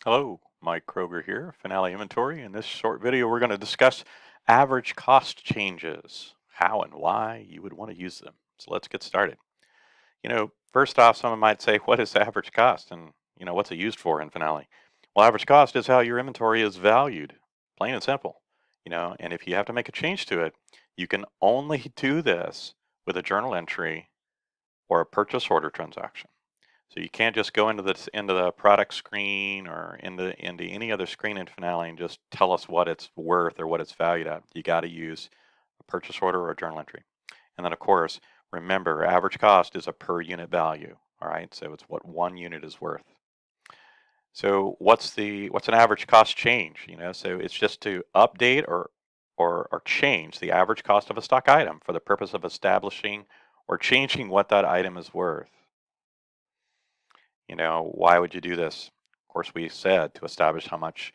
Hello, Mike Kroger here, Finale Inventory. In this short video, we're going to discuss average cost changes, how and why you would want to use them. So let's get started. First off, someone might say, what is average cost? And, what's it used for in Finale? Well, average cost is how your inventory is valued, plain and simple. And if you have to make a change to it, you can only do this with a journal entry or a purchase order transaction. So you can't just go into the product screen or into any other screen in Finale and just tell us what it's worth or what it's valued at. You got to use a purchase order or a journal entry. And then of course, remember average cost is a per unit value. All right, so it's what one unit is worth. So what's an average cost change? So it's just to update or change the average cost of a stock item for the purpose of establishing or changing what that item is worth. Why would you do this? Of course, we said to establish how much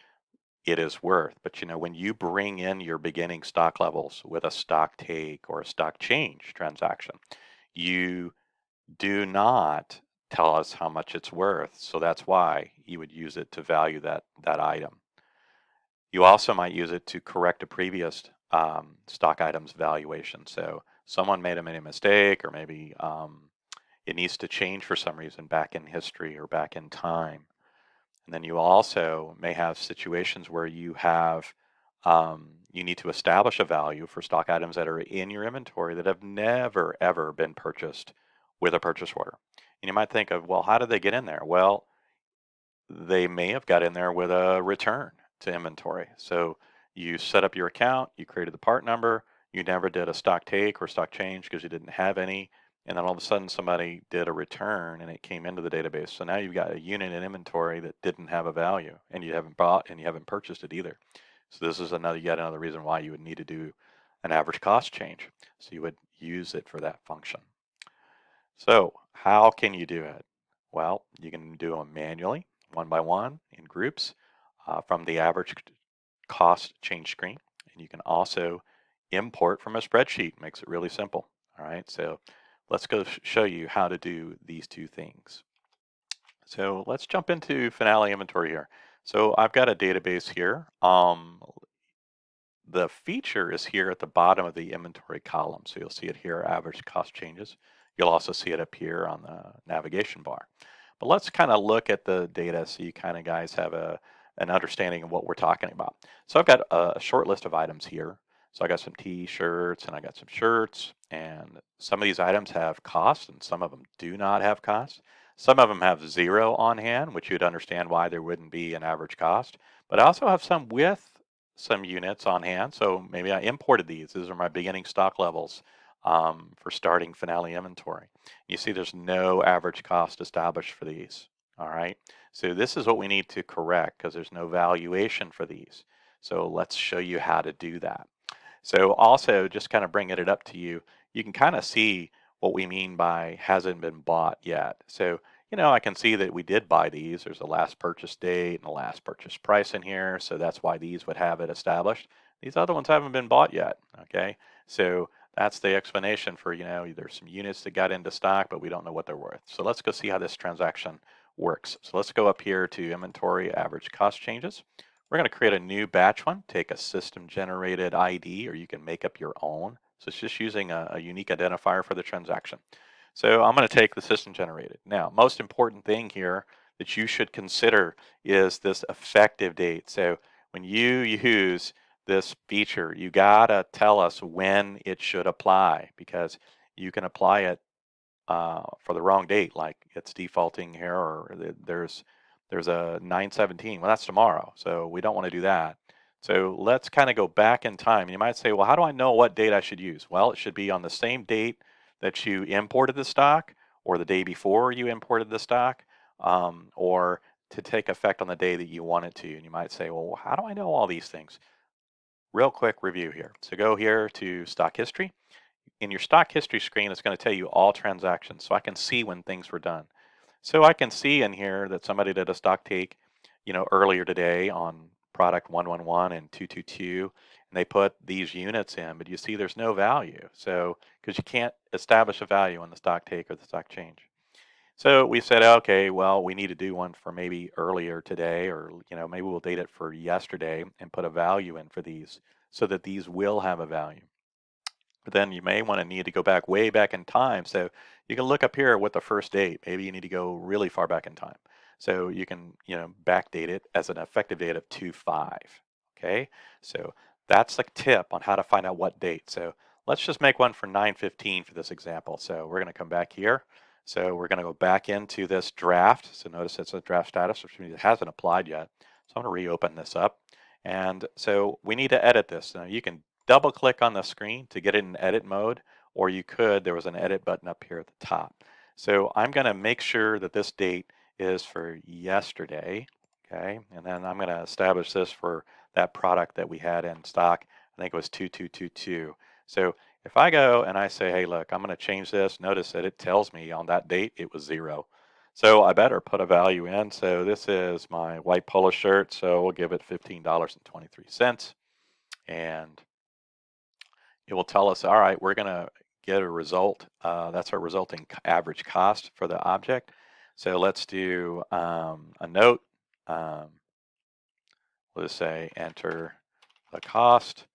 it is worth. But when you bring in your beginning stock levels with a stock take or a stock change transaction, you do not tell us how much it's worth. So that's why you would use it to value that item. You also might use it to correct a previous stock item's valuation. So someone made a mistake, or maybe it needs to change for some reason back in history or back in time. And then you also may have situations where you need to establish a value for stock items that are in your inventory that have never ever been purchased with a purchase order. And you might think of, well, how did they get in there? Well, they may have got in there with a return to inventory. So you set up your account, you created the part number, you never did a stock take or stock change because you didn't have any. And then all of a sudden somebody did a return and it came into the database. So now you've got a unit in inventory that didn't have a value and you haven't bought and you haven't purchased it either. So this is yet another reason why you would need to do an average cost change. So you would use it for that function. So how can you do it? Well, you can do them manually, one by one, in groups, from the average cost change screen. And you can also import from a spreadsheet. Makes it really simple. All right, so let's go show you how to do these two things. So let's jump into Finale Inventory here. So I've got a database here. The feature is here at the bottom of the inventory column. So you'll see it here, average cost changes. You'll also see it up here on the navigation bar. But let's kind of look at the data so you kind of guys have an understanding of what we're talking about. So I've got a short list of items here. So I got some t-shirts and I got some shirts, and some of these items have costs and some of them do not have costs. Some of them have zero on hand, which you'd understand why there wouldn't be an average cost. But I also have some with some units on hand. So maybe I imported these. These are my beginning stock levels for starting Finale inventory. You see there's no average cost established for these. All right. So this is what we need to correct because there's no valuation for these. So let's show you how to do that. So also just kind of bringing it up to you, you can kind of see what we mean by hasn't been bought yet. So I can see that we did buy these. There's a last purchase date and a last purchase price in here. So that's why these would have it established. These other ones haven't been bought yet. Okay. So that's the explanation for, there's some units that got into stock, but we don't know what they're worth. So let's go see how this transaction works. So let's go up here to inventory average cost changes. We're going to create a new batch one, take a system generated ID, or you can make up your own. So it's just using a unique identifier for the transaction. So I'm going to take the system generated. Now, most important thing here that you should consider is this effective date. So when you use this feature, you gotta tell us when it should apply, because you can apply it for the wrong date, like it's defaulting here, or there's a 9/17. Well, that's tomorrow, so we don't want to do that. So let's kind of go back in time. You might say, well, how do I know what date I should use? Well, it should be on the same date that you imported the stock, or the day before you imported the stock, or to take effect on the day that you want it to. And you might say, well, how do I know all these things? Real quick review here. So go here to stock history. In your stock history screen, it's going to tell you all transactions, so I can see when things were done. So I can see in here that somebody did a stock take, earlier today on product 111 and 222, and they put these units in, but you see there's no value. So because you can't establish a value on the stock take or the stock change. So we said, okay, well, we need to do one for maybe earlier today, or maybe we'll date it for yesterday and put a value in for these so that these will have a value. But then you may want to need to go back way back in time. So you can look up here with the first date. Maybe you need to go really far back in time. So you can, backdate it as an effective date of 2/5. Okay. So that's the tip on how to find out what date. So let's just make one for 9/15 for this example. So we're going to come back here. So we're going to go back into this draft. So notice it's a draft status, which means it hasn't applied yet. So I'm going to reopen this up. And so we need to edit this. Now you can double click on the screen to get it in edit mode, or you could, there was an edit button up here at the top. So I'm going to make sure that this date is for yesterday, okay? And then I'm going to establish this for that product that we had in stock. I think it was 2222. So if I go and I say, hey, look, I'm going to change this, notice that it tells me on that date it was 0. So I better put a value in. So this is my white polo shirt, so we'll give it $15.23. And it will tell us, all right, we're going to get a result. That's our resulting average cost for the object. So let's do a note. Let's say enter the cost,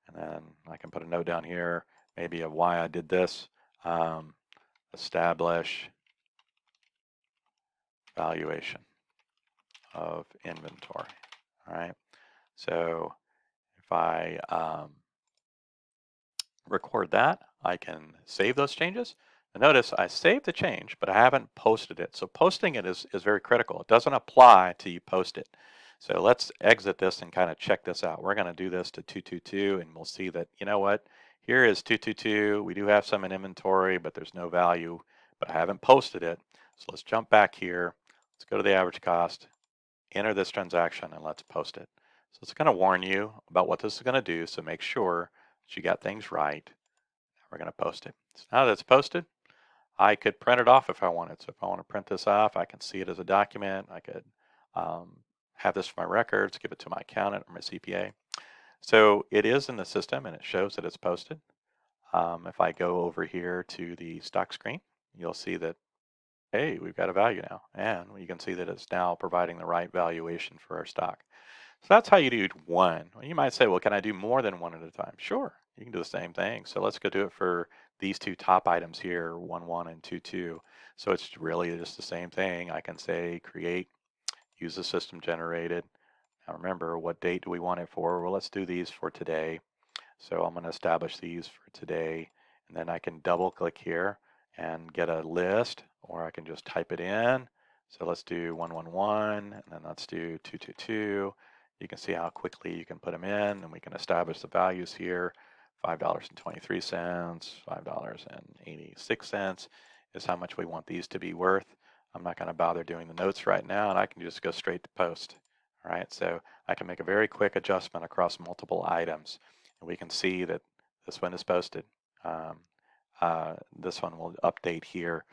and then I can put a note down here, maybe of why I did this. Establish valuation of inventory. All right. So if I record that, I can save those changes. And notice I saved the change, but I haven't posted it. So posting it is very critical. It doesn't apply till you post it. So let's exit this and kind of check this out. We're going to do this to 222, and we'll see that, you know what, here is 222. We do have some in inventory, but there's no value, but I haven't posted it. So let's jump back here. Let's go to the average cost, enter this transaction, and let's post it. So it's going to warn you about what this is going to do. So make sure that you got things right. We're going to post it. So now that it's posted, I could print it off if I wanted. So if I want to print this off, I can see it as a document. I could have this for my records, give it to my accountant or my CPA. So it is in the system and it shows that it's posted. If I go over here to the stock screen, you'll see that, hey, we've got a value now. And you can see that it's now providing the right valuation for our stock. So that's how you do one. Well, you might say, well, can I do more than one at a time? Sure, you can do the same thing. So let's go do it for these two top items here, 1, 1 and 2, 2. So it's really just the same thing. I can say create, use the system generated. Now remember, what date do we want it for? Well, let's do these for today. So I'm going to establish these for today. And then I can double click here and get a list, or I can just type it in. So let's do 111, and then let's do 222. You can see how quickly you can put them in, and we can establish the values here. $5.23, $5.86 is how much we want these to be worth. I'm not going to bother doing the notes right now, and I can just go straight to post. All right, so I can make a very quick adjustment across multiple items, and we can see that this one is posted. This one will update here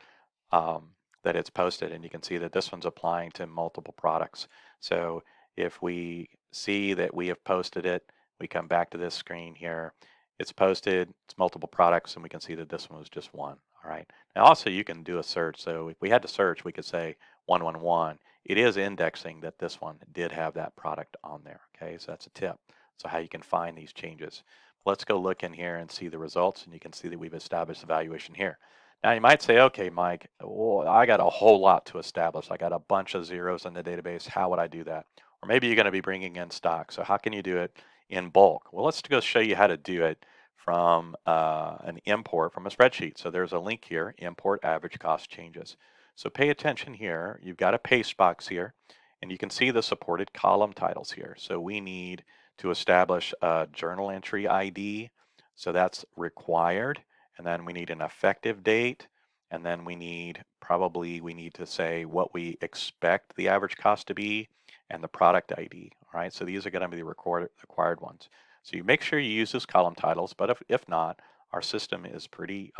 that it's posted, and you can see that this one's applying to multiple products. So if we see that we have posted it, we come back to this screen here. It's posted, it's multiple products, and we can see that this one was just one. All right. Now also you can do a search. So if we had to search, we could say 111. It is indexing that this one did have that product on there. Okay, so that's a tip. So how you can find these changes. Let's go look in here and see the results, and you can see that we've established the valuation here. Now you might say, okay, Mike, well, I got a whole lot to establish. I got a bunch of zeros in the database. How would I do that? Or maybe you're going to be bringing in stock. So how can you do it in bulk? Well, let's go show you how to do it from an import from a spreadsheet. So there's a link here, import average cost changes. So pay attention here. You've got a paste box here, and you can see the supported column titles here. So we need to establish a journal entry ID. So that's required. And then we need an effective date. And then we need to say what we expect the average cost to be and the product ID. All right, so these are going to be the required ones. So you make sure you use those column titles, but if not, our system is pretty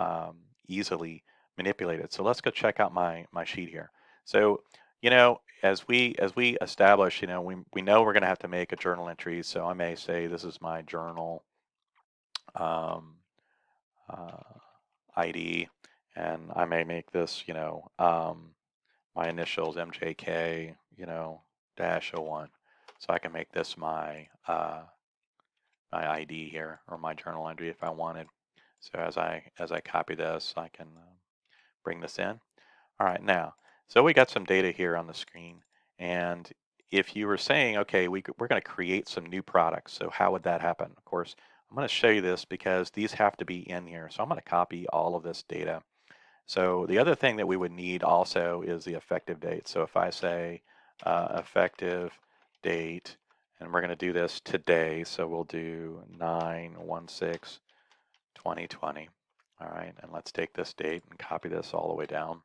easily manipulated. So let's go check out my sheet here. So as we establish, we know we're going to have to make a journal entry. So I may say this is my journal um, ID, and I may make this, my initials MJK, dash '01. So I can make this my my ID here, or my journal entry if I wanted. So as I copy this, I can bring this in. All right, now, so we got some data here on the screen, and if you were saying, okay, we're going to create some new products, so how would that happen? Of course, I'm going to show you this because these have to be in here. So I'm going to copy all of this data. So the other thing that we would need also is the effective date. So if I say effective date, and we're going to do this today, so we'll do 9/16/2020. All right, and let's take this date and copy this all the way down.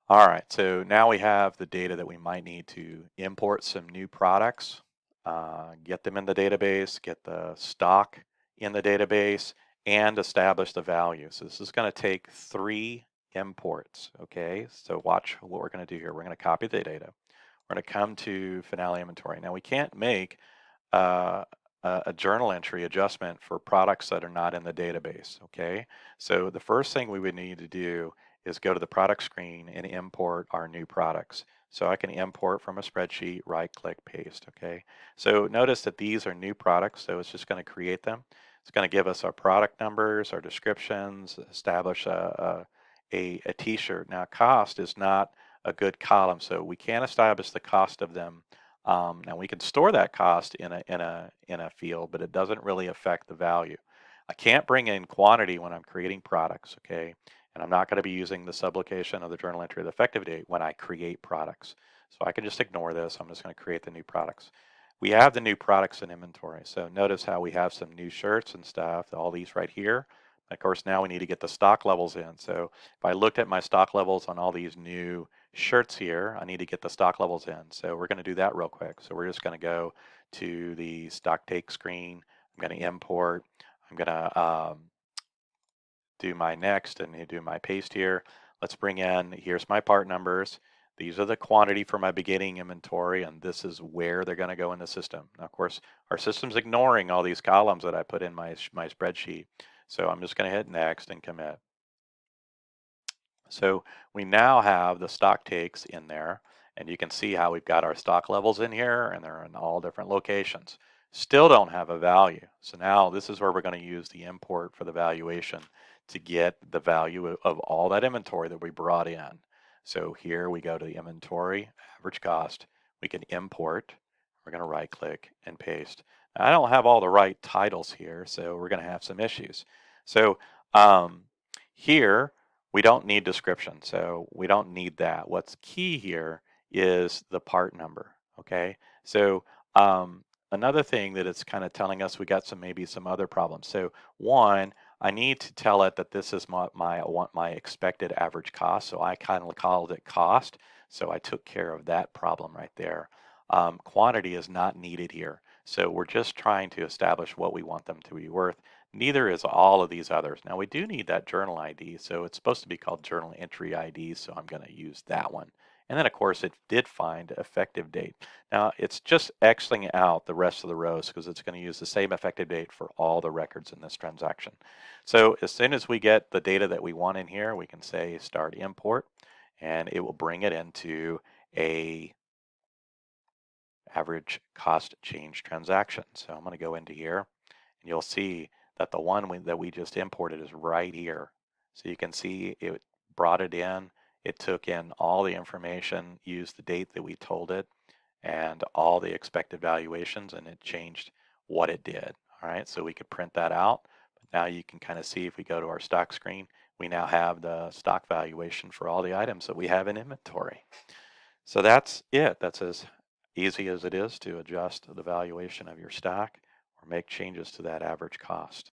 All right, so now we have the data that we might need to import some new products, get them in the database, get the stock in the database, and establish the value. So this is going to take 3 imports, okay? So watch what we're going to do here. We're going to copy the data. We're going to come to Finale Inventory. Now we can't make uh, a journal entry adjustment for products that are not in the database, okay? So the first thing we would need to do is go to the product screen and import our new products. So I can import from a spreadsheet, right click, paste, okay? So notice that these are new products, so it's just going to create them. It's going to give us our product numbers, our descriptions, establish a t-shirt. Now cost is not a good column, so we can't establish the cost of them. Now we can store that cost in a field, but it doesn't really affect the value. I can't bring in quantity when I'm creating products, okay? And I'm not going to be using the sublocation of the journal entry of the effective date when I create products. So I can just ignore this. I'm just going to create the new products. We have the new products in inventory. So notice how we have some new shirts and stuff, all these right here. Of course, now we need to get the stock levels in. So if I looked at my stock levels on all these new shirts here, I need to get the stock levels in. So we're going to do that real quick. So we're just going to go to the stock take screen. I'm going to import. I'm going to do my next and do my paste here. Let's bring in, here's my part numbers. These are the quantity for my beginning inventory, and this is where they're going to go in the system. Now, of course, our system's ignoring all these columns that I put in my spreadsheet. So I'm just going to hit next and commit. So we now have the stock takes in there, and you can see how we've got our stock levels in here, and they're in all different locations. Still don't have a value. So now this is where we're going to use the import for the valuation to get the value of all that inventory that we brought in. So here we go to the inventory, average cost. We can import. We're going to right click and paste. Now, I don't have all the right titles here, so we're going to have some issues. So here, we don't need description, so we don't need that. What's key here is the part number, okay? So another thing that it's kind of telling us, we got maybe some other problems. So one, I need to tell it that this is I want my expected average cost, so I kind of called it cost, so I took care of that problem right there. Quantity is not needed here, so we're just trying to establish what we want them to be worth. Neither is all of these others. Now we do need that journal ID, so it's supposed to be called journal entry ID, so I'm going to use that one. And then of course it did find effective date. Now it's just Xing out the rest of the rows because it's going to use the same effective date for all the records in this transaction. So as soon as we get the data that we want in here, we can say start import, and it will bring it into a average cost change transaction. So I'm going to go into here, and you'll see that the one that we just imported is right here. So you can see it brought it in, it took in all the information, used the date that we told it, and all the expected valuations, and it changed what it did. All right, so we could print that out. But now you can kind of see if we go to our stock screen, we now have the stock valuation for all the items that we have in inventory. So that's it. That's as easy as it is to adjust the valuation of your stock or make changes to that average cost.